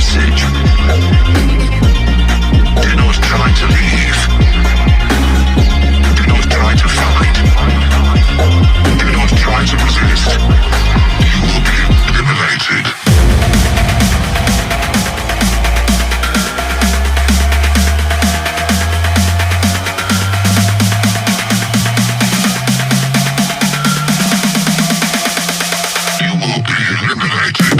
message. Do not try to leave. Do not try to fight. Do not try to resist. You will be eliminated. You will be eliminated.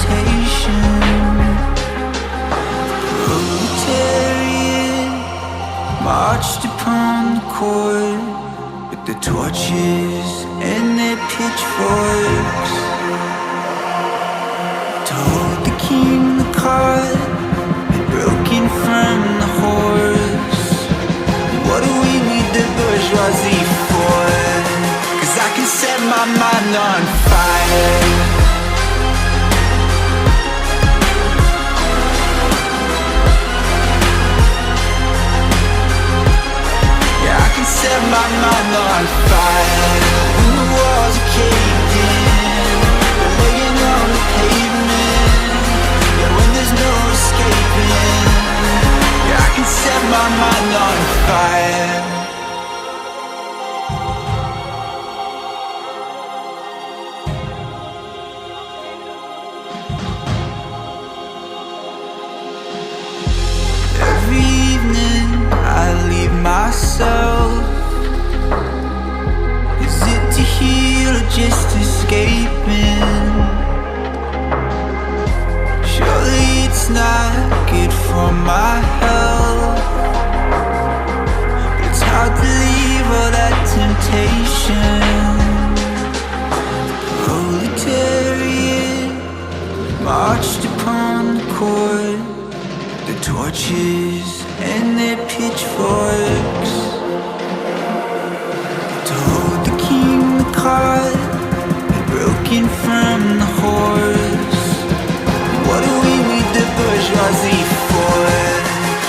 temptation. Proletariat marched upon the court with their torches and their pitchforks. Told the king the cart had broken from the horse. What do we need the bourgeoisie for? 'Cause I can set my mind on fire. Set my mind on fire. When the walls are caved in, we're laying on the pavement. Yeah, when there's no escaping, yeah, I can set my mind on fire. Every evening I leave myself. Is it to heal or just escaping? Surely it's not good for my health, but it's hard to leave all that temptation. Proletariat marched upon the court, the torches and their pitchforks. Told the king the cart had broken from the horse. What do we need the bourgeoisie for?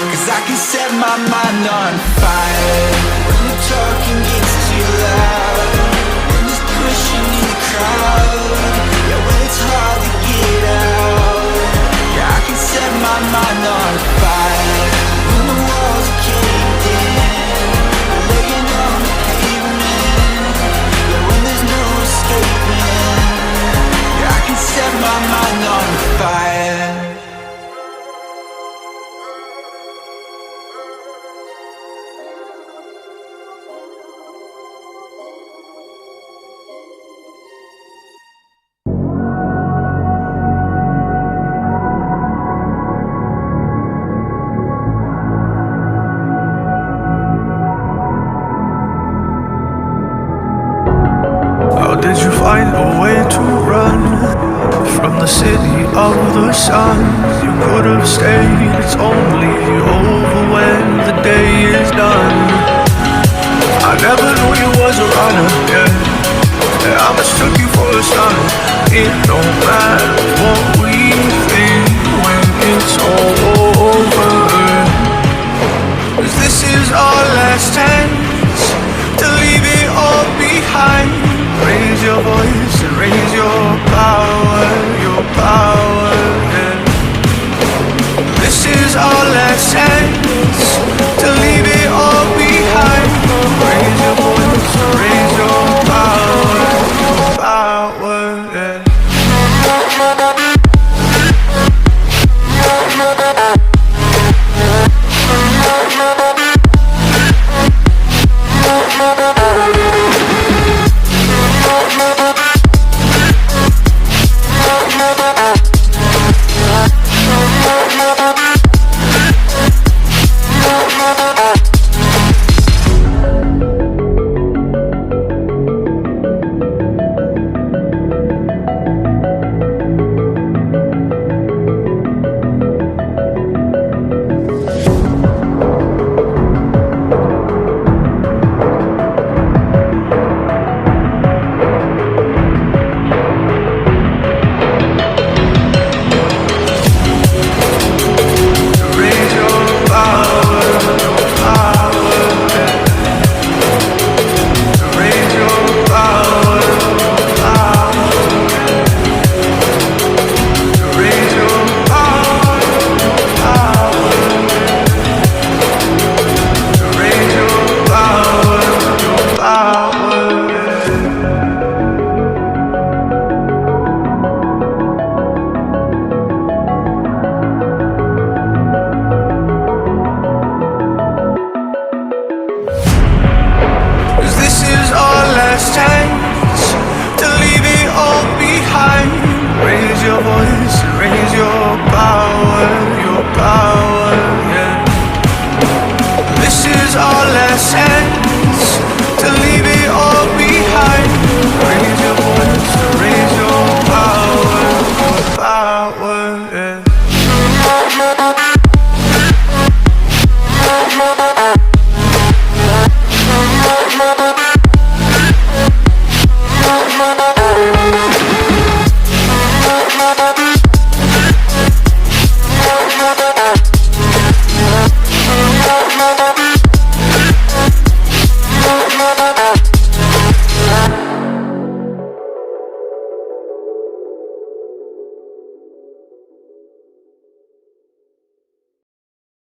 'Cause I can set my mind on fire. When the talking gets too loud, when there's pushing in the crowd, yeah, when it's hard to get out, yeah, I can set my mind on fire. When the walls are caved in, we're laying on the pavement. Yeah, when there's no escaping, yeah, I can set my mind on fire. How did you find a way to run from the city of the sun? You could have stayed, it's only over when the day is done. I never knew you was a runner, yeah. I mistook you for a son. It don't matter what we think when it's all over, 'cause this is our last chance to leave it all behind. Raise your voice and raise your power, yeah. This is our last chance to leave it all behind. Raise your voice and raise your power, yeah. our last chance to leave it all behind. Raise your voice, raise your power, yeah.